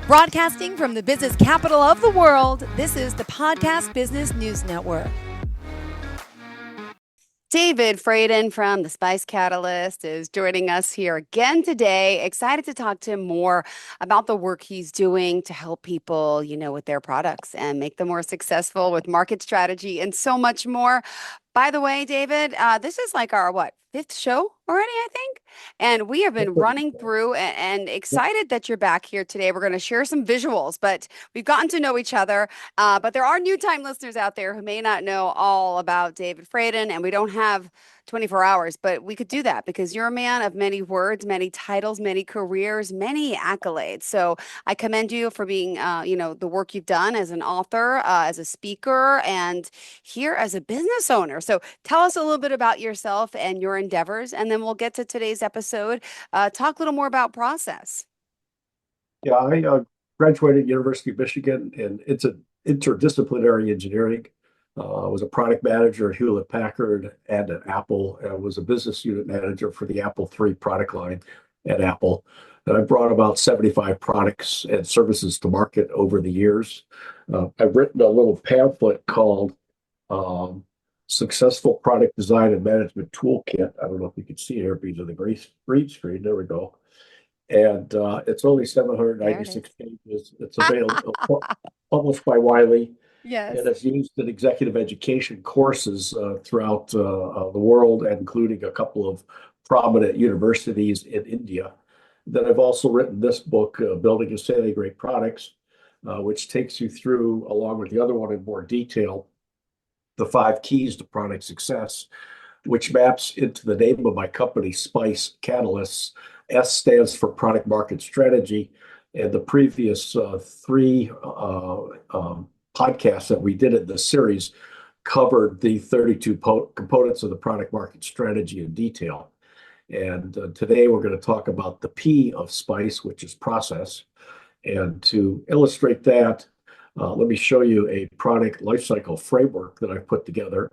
Broadcasting from the business capital of the world, this is the Podcast Business News Network. David Fradin from the Spice Catalyst is joining us here again today. Excited to talk to him more about the work he's doing to help people, with their products and make them more successful with market strategy and so much more. By the way, David, this is like our fifth show already, I think. And we have been running through and excited that you're back here today. We're going to share some visuals, but we've gotten to know each other. But there are new time listeners out there who may not know all about David Fradin, and we don't have 24 hours, but we could do that because you're a man of many words, many titles, many careers, many accolades. So I commend you for being, the work you've done as an author, as a speaker, and here as a business owner. So tell us a little bit about yourself and your endeavors, and then we'll get to today's episode. Talk a little more about process. Yeah, I graduated at University of Michigan, and it's an interdisciplinary engineering. I was a product manager at Hewlett Packard and at Apple. I was a business unit manager for the Apple III product line at Apple. And I brought about 75 products and services to market over the years. I've written a little pamphlet called Successful Product Design and Management Toolkit. I don't know if you can see it here because of the green screen. There we go. And it's only 796 pages. It's available, published by Wiley. Yes. And it's used in executive education courses throughout the world, including a couple of prominent universities in India. Then I've also written this book, Building and Selling Great Products, which takes you through, along with the other one in more detail, the 5 keys to product success, which maps into the name of my company, Spice Catalysts. S stands for product market strategy. And the previous 3 podcasts that we did in this series covered the 32 components of the product market strategy in detail. And today we're going to talk about the P of Spice, which is process. And to illustrate that, let me show you a product lifecycle framework that I've put together.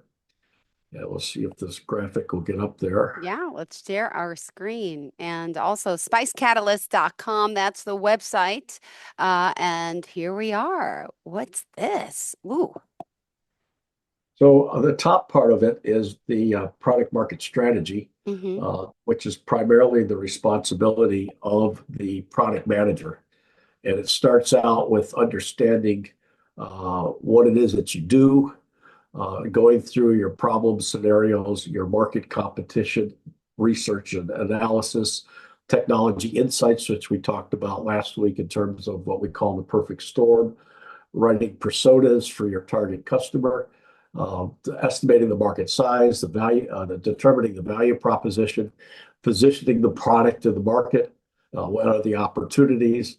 Yeah, we'll see if this graphic will get up there. Yeah, let's share our screen. And also spicecatalyst.com, that's the website. And here we are. What's this? Ooh. So the top part of it is the product market strategy, which is primarily the responsibility of the product manager. And it starts out with understanding what it is that you do, going through your problem scenarios, your market competition, research and analysis, technology insights, which we talked about last week in terms of what we call the perfect storm, writing personas for your target customer, estimating the market size, the value, determining the value proposition, positioning the product to the market, what are the opportunities.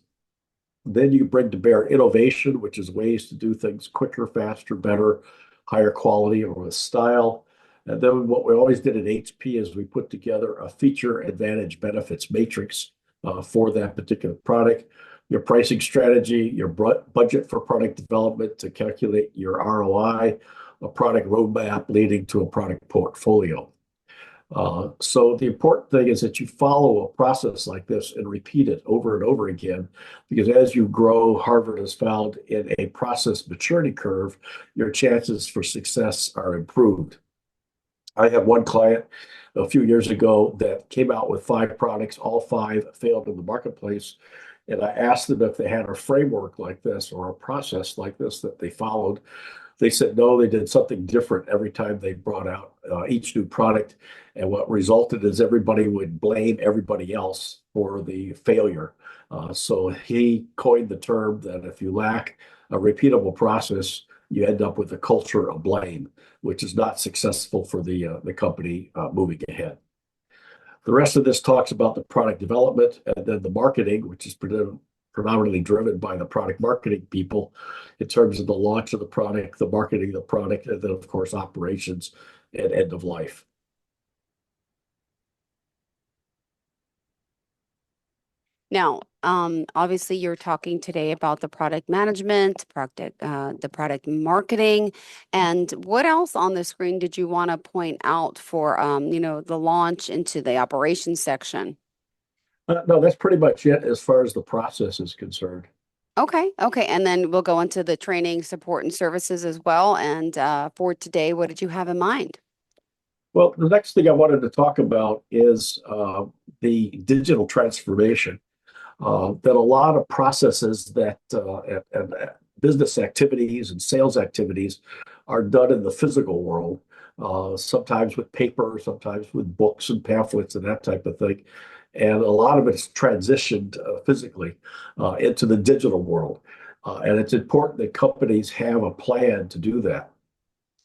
Then you bring to bear innovation, which is ways to do things quicker, faster, better, higher quality, or with style. And then what we always did at HP is we put together a feature advantage benefits matrix for that particular product, your pricing strategy, your budget for product development to calculate your ROI, a product roadmap leading to a product portfolio. So the important thing is that you follow a process like this and repeat it over and over again, because as you grow, Harvard has found in a process maturity curve, your chances for success are improved. I have one client a few years ago that came out with 5 products. All 5 failed in the marketplace. And I asked them if they had a framework like this or a process like this that they followed. They said no, they did something different every time they brought out each new product. And what resulted is everybody would blame everybody else for the failure. So he coined the term that if you lack a repeatable process, you end up with a culture of blame, which is not successful for the company moving ahead. The rest of this talks about the product development and then the marketing, which is predominantly driven by the product marketing people in terms of the launch of the product, the marketing of the product, and then, of course, operations and end of life. Now, obviously, you're talking today about the product management, the product marketing, and what else on the screen did you want to point out for, the launch into the operations section? No, that's pretty much it as far as the process is concerned. Okay. Okay. And then we'll go into the training, support, and services as well. And for today, what did you have in mind? Well, the next thing I wanted to talk about is the digital transformation that a lot of processes and business activities and sales activities are done in the physical world, sometimes with paper, sometimes with books and pamphlets and that type of thing. And a lot of it's transitioned physically into the digital world. And it's important that companies have a plan to do that.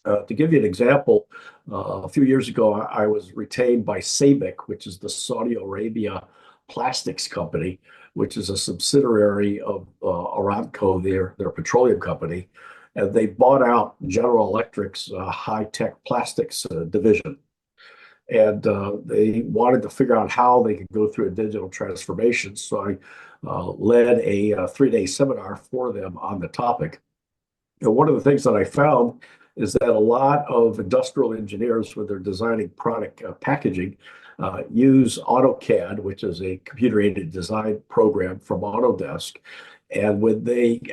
To give you an example, a few years ago, I was retained by SABIC, which is the Saudi Arabia plastics company, which is a subsidiary of Aramco, their petroleum company. And they bought out General Electric's high-tech plastics division. And they wanted to figure out how they could go through a digital transformation. So I led a 3-day seminar for them on the topic. And one of the things that I found is that a lot of industrial engineers, when they're designing product packaging, use AutoCAD, which is a computer-aided design program from Autodesk. And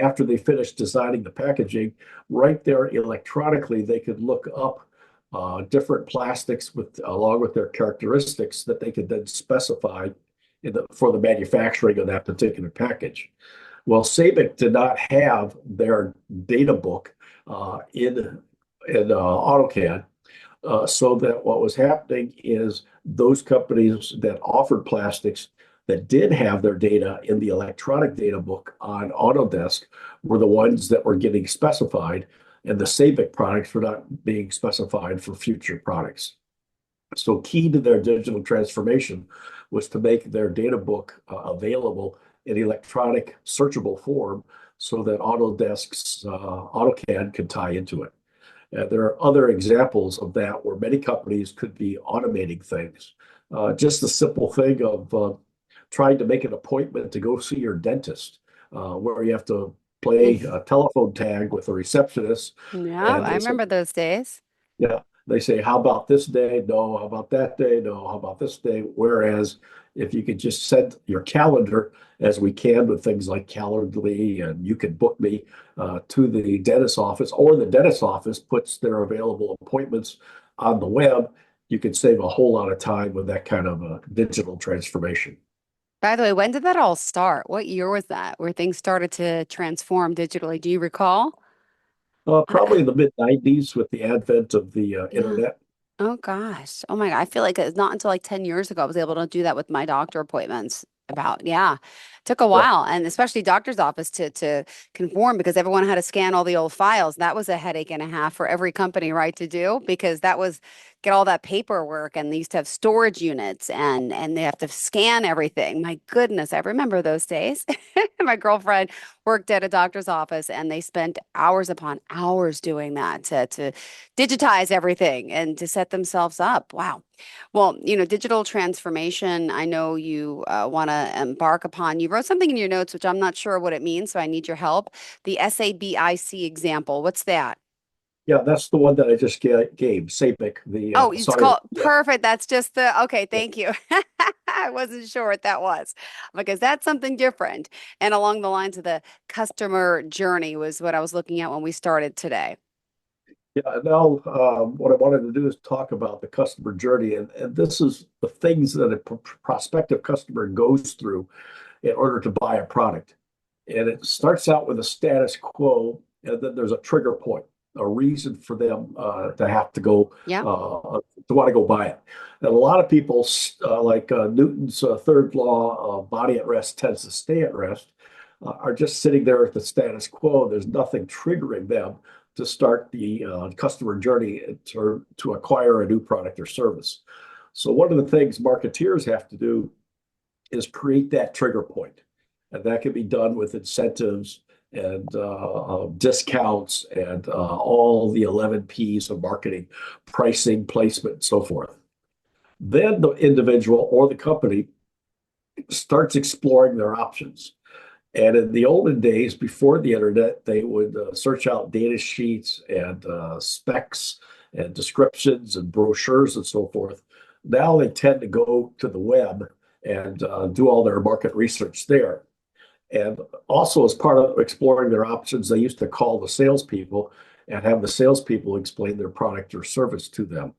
after they finish designing the packaging, right there electronically, they could look up different plastics along with their characteristics that they could then specify for the manufacturing of that particular package. Well, SABIC did not have their data book in AutoCAD, so that what was happening is those companies that offered plastics that did have their data in the electronic data book on Autodesk were the ones that were getting specified, and the SABIC products were not being specified for future products. So key to their digital transformation was to make their data book available in electronic searchable form so that Autodesk's AutoCAD could tie into it. There are other examples of that where many companies could be automating things. Just the simple thing of trying to make an appointment to go see your dentist, where you have to play a telephone tag with a receptionist. Yeah, And I they say, remember those days. yeah, they say, how about this day? No, how about that day? No, how about this day? Whereas if you could just set your calendar, as we can with things like Calendly, and you can book me to the dentist office, or the dentist office puts their available appointments on the web, you can save a whole lot of time with that kind of a digital transformation. By the way, when did that all start? What year was that where things started to transform digitally? Do you recall? Probably in the mid 90s with the advent of the Yeah. internet. Oh gosh. Oh my God. I feel like it's not until like 10 years ago I was able to do that with my doctor appointments. Yeah. Took a Yeah. while, and especially doctor's office to conform because everyone had to scan all the old files. That was a headache and a half for every company, right, to do because that was get all that paperwork, and they used to have storage units and they have to scan everything. My goodness, I remember those days. My girlfriend worked at a doctor's office and they spent hours upon hours doing that to digitize everything and to set themselves up. Wow. Well, digital transformation, I know you want to embark upon. You wrote something in your notes, which I'm not sure what it means, so I need your help. The SABIC example, what's that? Yeah, that's the one that I just gave, SAPIC, the Oh, it's Saudi. called Yeah, perfect. That's just okay. yeah. Thank you. I wasn't sure what that was because that's something different. And along the lines of the customer journey was what I was looking at when we started today. Yeah, now what I wanted to do is talk about the customer journey, and this is the things that a prospective customer goes through in order to buy a product. And it starts out with a status quo, and then there's a trigger point, a reason for them to have to go Yeah. to want to go buy it. And a lot of people, like Newton's third law, body at rest tends to stay at rest, are just sitting there at the status quo. There's nothing triggering them to start the customer journey to acquire a new product or service. So one of the things marketeers have to do is create that trigger point. And that can be done with incentives and discounts and all the 11 P's of marketing, pricing, placement, and so forth. Then the individual or the company starts exploring their options. And in the olden days, before the internet, they would search out data sheets and specs and descriptions and brochures and so forth. Now they tend to go to the web and do all their market research there. And also, as part of exploring their options, they used to call the salespeople and have the salespeople explain their product or service to them.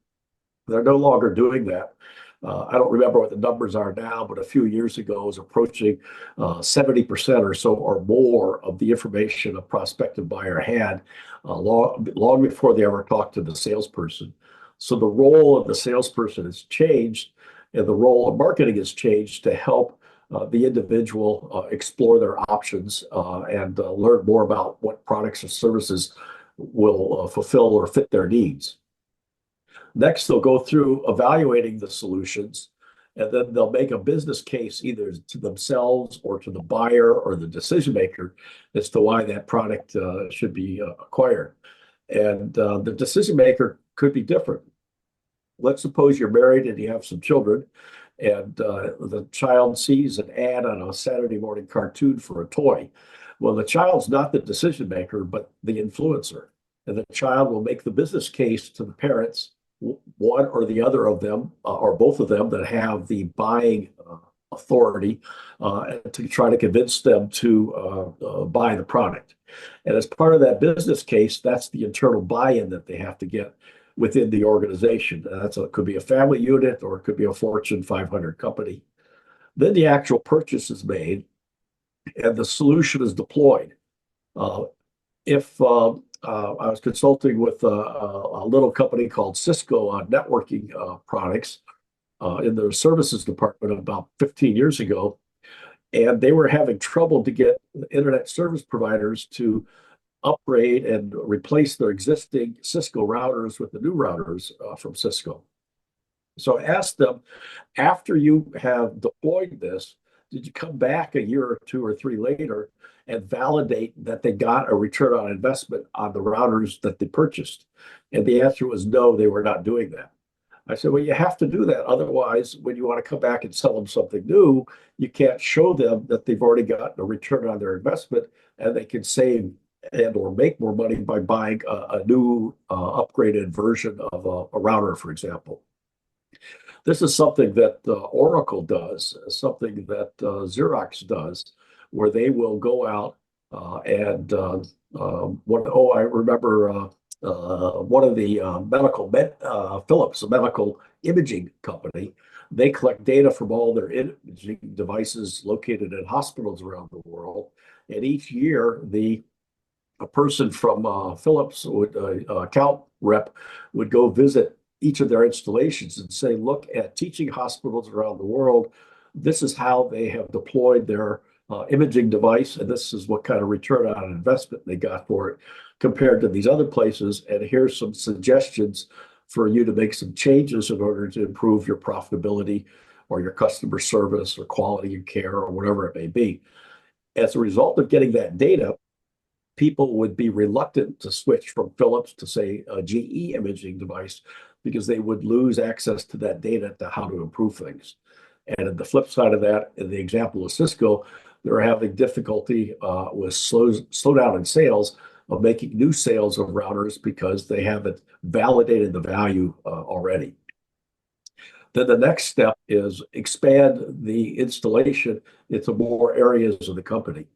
They're no longer doing that. I don't remember what the numbers are now, but a few years ago, it was approaching 70% or so or more of the information a prospective buyer had long before they ever talked to the salesperson. So the role of the salesperson has changed, and the role of marketing has changed to help the individual explore their options and learn more about what products or services will fulfill or fit their needs. Next, they'll go through evaluating the solutions, and then they'll make a business case either to themselves or to the buyer or the decision maker as to why that product should be acquired. And the decision maker could be different. Let's suppose you're married and you have some children, and the child sees an ad on a Saturday morning cartoon for a toy. Well, the child's not the decision maker, but the influencer. And the child will make the business case to the parents, one or the other of them, or both of them that have the buying authority to try to convince them to buy the product. And as part of that business case, that's the internal buy-in that they have to get within the organization. It could be a family unit or it could be a Fortune 500 company. Then the actual purchase is made and the solution is deployed. If I was consulting with a little company called Cisco on networking products in their services department about 15 years ago, and they were having trouble to get internet service providers to upgrade and replace their existing Cisco routers with the new routers from Cisco. So I asked them, after you have deployed this, did you come back a year or two or three later and validate that they got a return on investment on the routers that they purchased? And the answer was no, they were not doing that. I said, well, you have to do that. Otherwise, when you want to come back and sell them something new, you can't show them that they've already gotten a return on their investment and they can save and or make more money by buying a new upgraded version of a router, for example. This is something that Oracle does, something that Xerox does, where they will go out and I remember one of the Philips, a medical imaging company. They collect data from all their imaging devices located in hospitals around the world, and each year a person from Philips, account rep, would go visit each of their installations and say, look at teaching hospitals around the world. This is how they have deployed their imaging device, and this is what kind of return on investment they got for it compared to these other places. And here's some suggestions for you to make some changes in order to improve your profitability or your customer service or quality of care or whatever it may be. As a result of getting that data, people would be reluctant to switch from Philips to, say, a GE imaging device because they would lose access to that data to how to improve things. And at the flip side of that, in the example of Cisco, they're having difficulty with slowdown in sales of making new sales of routers because they haven't validated the value already. Then the next step is expand the installation into more areas of the company.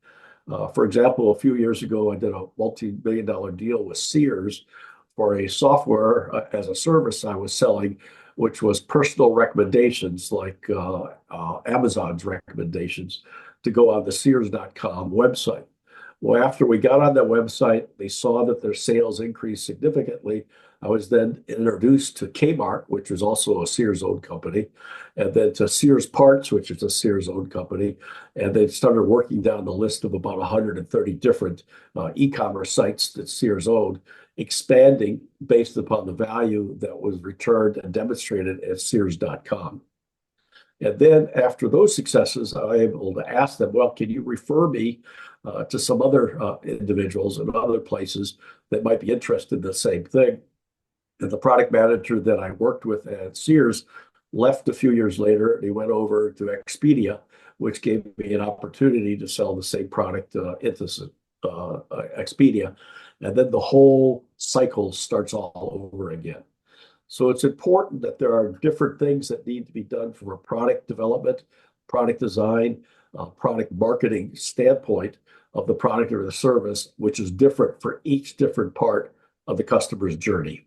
For example, a few years ago, I did a multi-million-dollar deal with Sears for a software as a service I was selling, which was personal recommendations like Amazon's recommendations to go on the Sears.com website. Well, after we got on that website, they saw that their sales increased significantly. I was then introduced to Kmart, which is also a Sears-owned company, and then to Sears Parts, which is a Sears-owned company. And they started working down the list of about 130 different e-commerce sites that Sears owned, expanding based upon the value that was returned and demonstrated at Sears.com. And then after those successes, I was able to ask them, well, can you refer me to some other individuals and other places that might be interested in the same thing? And the product manager that I worked with at Sears left a few years later, and he went over to Expedia, which gave me an opportunity to sell the same product into Expedia. And then the whole cycle starts all over again. So it's important that there are different things that need to be done from a product development product design, product marketing standpoint of the product or the service, which is different for each different part of the customer's journey.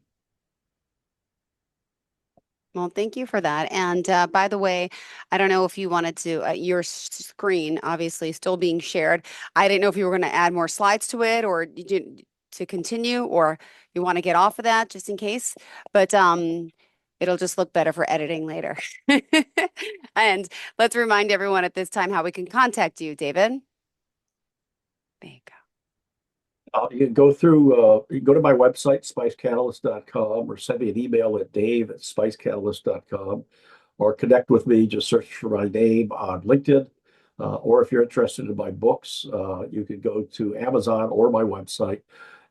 Well, thank you for that. And by the way, I don't know if you wanted to, your screen obviously still being shared. I didn't know if you were going to add more slides to it or to continue, or you want to get off of that just in case. But it'll just look better for editing later. And let's remind everyone at this time how we can contact you, David. There you go. You can go through, you can go to my website, spicecatalyst.com, or send me an email at dave@spicecatalyst.com, or connect with me, just search for my name on LinkedIn. Or if you're interested in my books, you can go to Amazon or my website.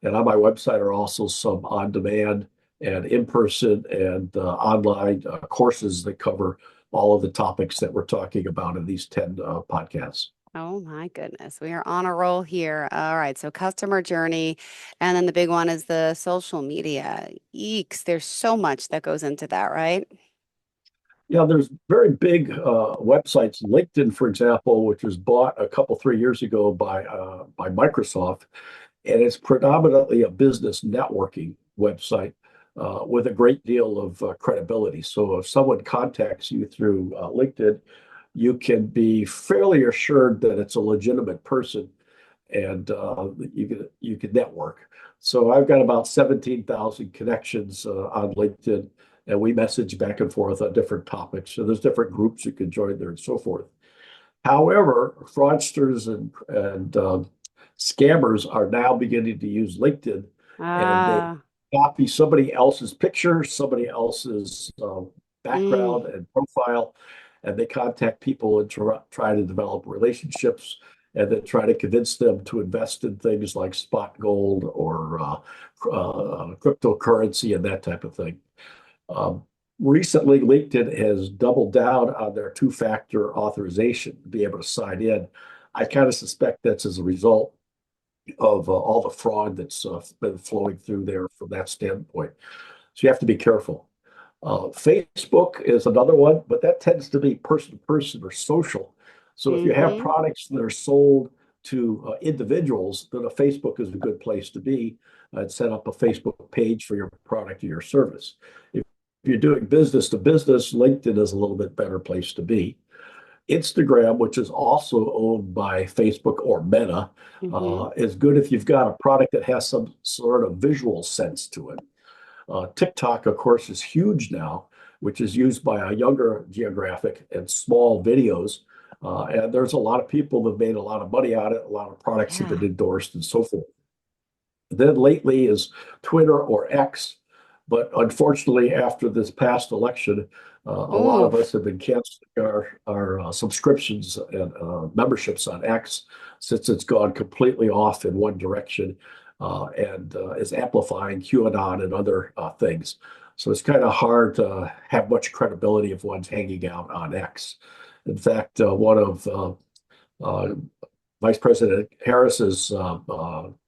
And on my website are also some on-demand and in-person and online courses that cover all of the topics that we're talking about in these 10 podcasts. Oh my goodness. We are on a roll here. All right. So customer journey. And then the big one is the social media. Eeks. There's so much that goes into that, right? Yeah, there's very big websites. LinkedIn, for example, which was bought a couple, 3 years ago by Microsoft, and it's predominantly a business networking website with a great deal of credibility. So if someone contacts you through LinkedIn, you can be fairly assured that it's a legitimate person, and you can network. So I've got about 17,000 connections on LinkedIn, and we message back and forth on different topics. So there's different groups you can join there and so forth. However, fraudsters and scammers are now beginning to use LinkedIn, and they Ah, copy somebody else's picture, somebody else's background mm, and profile, and they contact people and try to develop relationships, and then try to convince them to invest in things like spot gold or cryptocurrency and that type of thing. Um, Recently, LinkedIn has doubled down on their two-factor authorization to be able to sign in. I kind of suspect that's as a result of all the fraud that's been flowing through there from that standpoint. So you have to be careful. Facebook is another one, but that tends to be person to person or social. So if you have mm-hmm. products that are sold to individuals, then a Facebook is a good place to be and set up a Facebook page for your product or your service. If you're doing business to business, LinkedIn is a little bit better place to be. Instagram, which is also owned by Facebook or Meta, Mm-hmm. is good if you've got a product that has some sort of visual sense to it. TikTok, of course, is huge now, which is used by a younger geographic and small videos. And there's a lot of people that have made a lot of money on it. A lot of products have been Yeah. endorsed and so forth. Then lately is Twitter or X. But unfortunately, after this past election, a lot of us Oof. have been canceling our subscriptions and memberships on X, since it's gone completely off in one direction and is amplifying QAnon and other things. So it's kind of hard to have much credibility if one's hanging out on X. In fact, one of uh, Vice President Harris's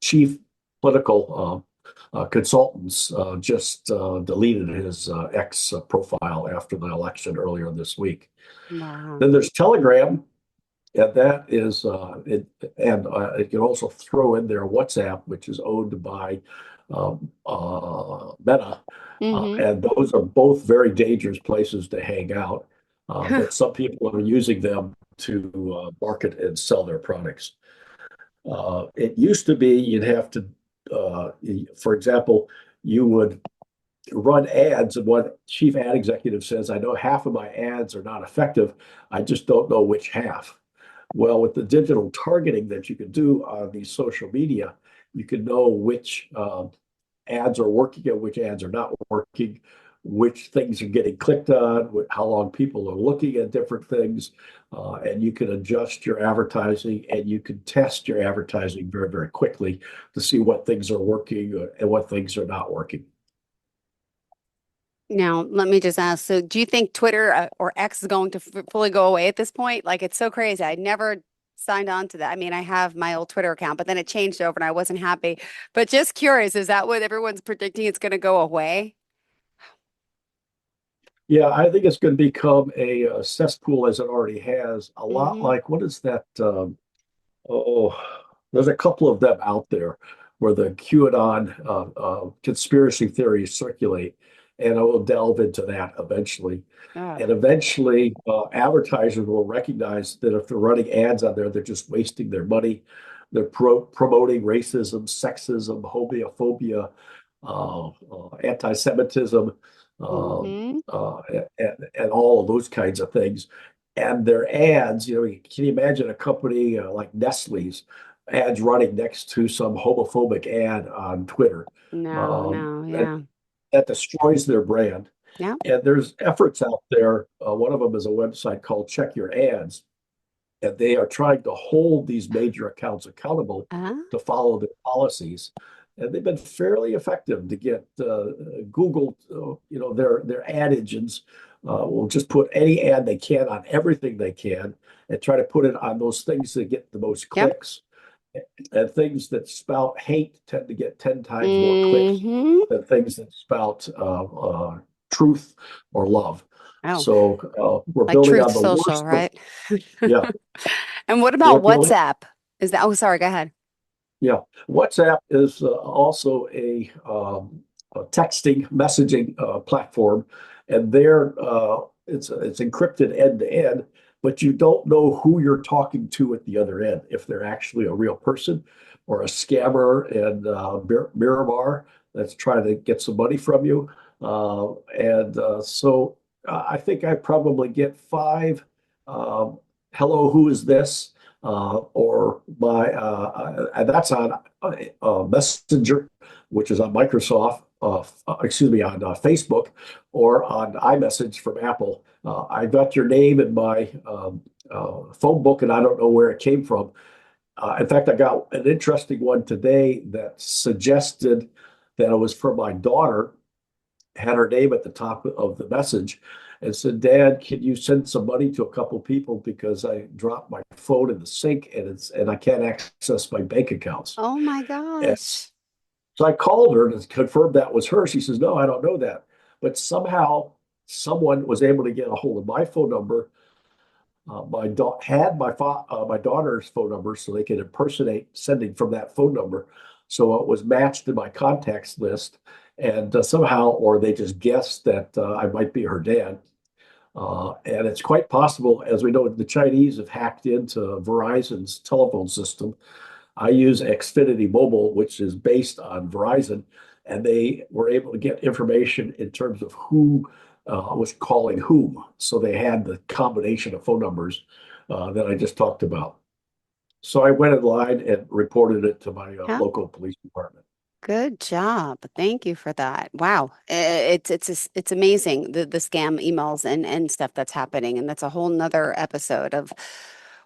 chief political consultants just deleted his X profile after the election earlier this week. Wow. Then there's Telegram, and that is it can also throw in there WhatsApp, which is owned by Meta, Mm-hmm. and those are both very dangerous places to hang out. But some people are using them to market and sell their products. It used to be you'd have to, for example, you would run ads, and one chief ad executive says, I know half of my ads are not effective. I just don't know which half. Well, with the digital targeting that you can do on these social media, you can know which ads are working and which ads are not working, which things are getting clicked on, how long people are looking at different things, and you can adjust your advertising and you can test your advertising very, very quickly to see what things are working and what things are not working. Now, let me just ask, so do you think Twitter or X is going to fully go away at this point? Like, it's so crazy. I never signed on to that. I mean, I have my old Twitter account, but then it changed over and I wasn't happy. But just curious, is that what everyone's predicting it's going to go away? Yeah, I think it's going to become a cesspool as it already has. A lot Hmm. like what is that? Oh, there's a couple of them out there where the QAnon conspiracy theories circulate, and I will delve into that eventually. Oh, And eventually, advertisers will recognize that if they're running ads on there, they're just wasting their money. They're promoting racism, sexism, homophobia, anti-Semitism, um, hmm. and all of those kinds of things. And their ads, can you imagine a company like Nestle's ads running next to some homophobic ad on Twitter? No, Um, no, that, yeah. that destroys their brand. Yeah. And there's efforts out there. One of them is a website called Check Your Ads, and they are trying to hold these major accounts accountable Uh-huh. to follow their policies. And they've been fairly effective to get Google, their ad engines will just put any ad they can on everything they can and try to put it on those things that get the most Yep. clicks. And things that spout hate tend to get 10 times more clicks Hmm. than things that spout truth or love. Oh, So we're like building Truth on the Social, worst of, right? yeah, And what about we're building. WhatsApp? Is that, oh, sorry, go ahead. Yeah, WhatsApp is also a texting messaging platform, and there it's encrypted end to end, but you don't know who you're talking to at the other end, if they're actually a real person or a scammer and Miramar that's trying to get some money from you. So I think I probably get five. Hello, who is this? Or and that's on Messenger, which is on Microsoft, excuse me, on Facebook, or on iMessage from Apple. I got your name in my phone book, and I don't know where it came from. In fact, I got an interesting one today that suggested that it was from my daughter, had her name at the top of the message and said, Dad, can you send some money to a couple people because I dropped my phone in the sink and I can't access my bank accounts. Oh my And gosh. so I called her to confirm that was her. She says, No, I don't know that. But somehow someone was able to get a hold of my phone number. My daughter's phone number so they could impersonate sending from that phone number. So it was matched in my contacts list, and somehow, or they just guessed that I might be her dad. And it's quite possible, as we know, the Chinese have hacked into Verizon's telephone system. I use Xfinity Mobile, which is based on Verizon, and they were able to get information in terms of who was calling whom. So they had the combination of phone numbers that I just talked about. So I went in line and reported it to my Yeah. local police department. Good job. Thank you for that. Wow. It's amazing the scam emails and stuff that's happening. And that's a whole nother episode of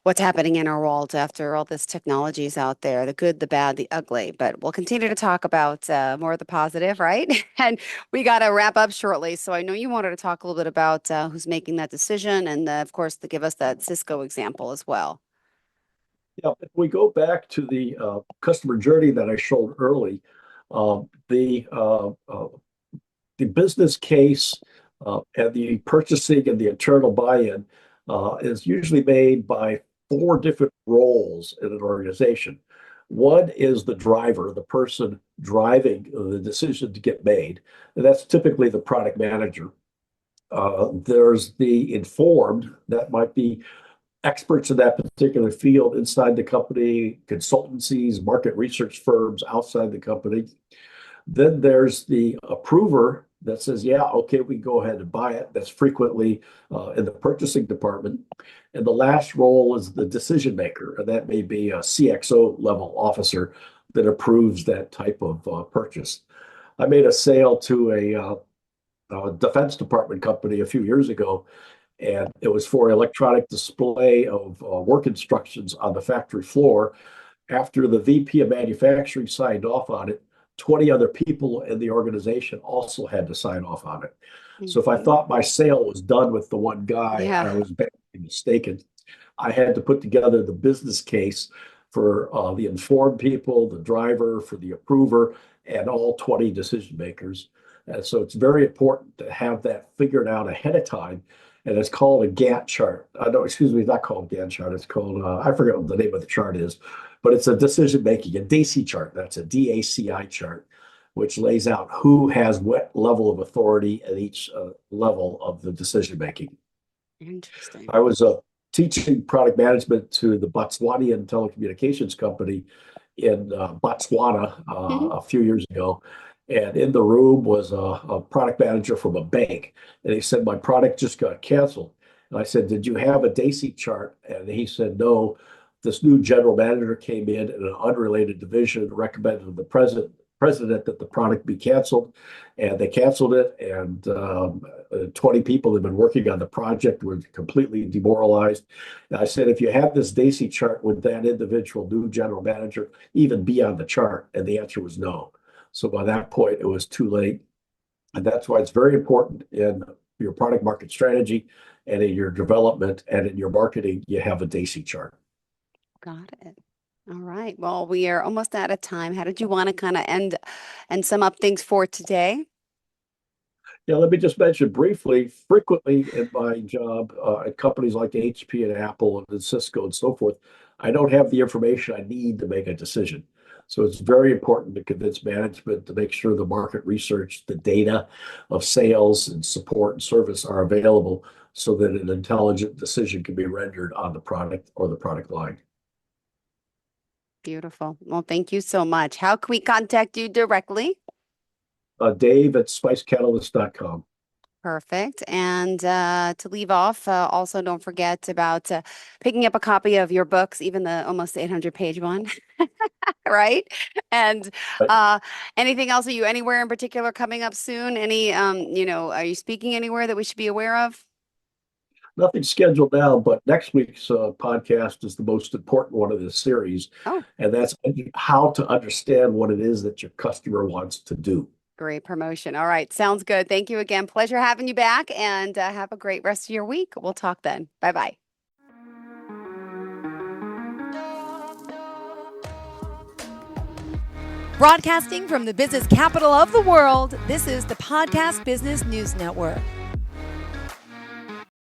what's happening in our world after all this technology is out there, the good, the bad, the ugly. But we'll continue to talk about more of the positive, right? And we got to wrap up shortly. So I know you wanted to talk a little bit about who's making that decision and of course to give us that Cisco example as well. Yeah, if we go back to the customer journey that I showed early, um, the uh, uh, the business case and the purchasing and the internal buy-in is usually made by four different roles in an organization. One is the driver, the person driving the decision to get made, and that's typically the product manager. There's the informed, that might be experts in that particular field inside the company, consultancies, market research firms outside the company. Then there's the approver that says, yeah, okay, we can go ahead and buy it. That's frequently in the purchasing department. And the last role is the decision maker, and that may be a CXO level officer that approves that type of purchase. I made a sale to a Defense Department company a few years ago, and it was for electronic display of work instructions on the factory floor. After the VP of manufacturing signed off on it, 20 other people in the organization also had to sign off on it. So if I Mhm. thought my sale was done with the one guy, Yeah. I was badly mistaken. I had to put together the business case for the informed people, the driver, for the approver, and all 20 decision makers. And so it's very important to have that figured out ahead of time. And it's called a Gantt chart. No, excuse me, it's not called Gantt chart. It's called, I forget what the name of the chart is, but it's a decision making, a DACI chart. That's a DACI chart, which lays out who has what level of authority at each level of the decision making. Interesting. I was teaching product management to the Botswanian telecommunications company in Botswana a few years ago. And in the room was a product manager from a bank. And he said, my product just got canceled. And I said, did you have a DACI chart? And he said, no. This new general manager came in an unrelated division, recommended to the president that the product be canceled. And they canceled it. And 20 people have been working on the project, were completely demoralized. And I said, if you have this DACI chart, would that individual new general manager even be on the chart? And the answer was no. So by that point, it was too late. And that's why it's very important in your product market strategy and in your development and in your marketing, you have a DACI chart. Got it. All right. Well, we are almost out of time. How did you want to kind of end and sum up things for today? Yeah, let me just mention briefly, frequently in my job at companies like HP and Apple and Cisco and so forth, I don't have the information I need to make a decision. So it's very important to convince management to make sure the market research, the data of sales and support and service are available so that an intelligent decision can be rendered on the product or the product line. Beautiful. Well, thank you so much. How can we contact you directly? Dave at spicecatalyst.com. Perfect. And to leave off, also don't forget about picking up a copy of your books, even the almost 800-page one, right? And anything else? Are you anywhere in particular coming up soon? Any, are you speaking anywhere that we should be aware of? Nothing scheduled now, but next week's podcast is the most important one of this series. Oh. And that's how to understand what it is that your customer wants to do. Great promotion. All right. Sounds good. Thank you again. Pleasure having you back, and have a great rest of your week. We'll talk then. Bye-bye. Broadcasting from the business capital of the world, this is the Podcast Business News Network.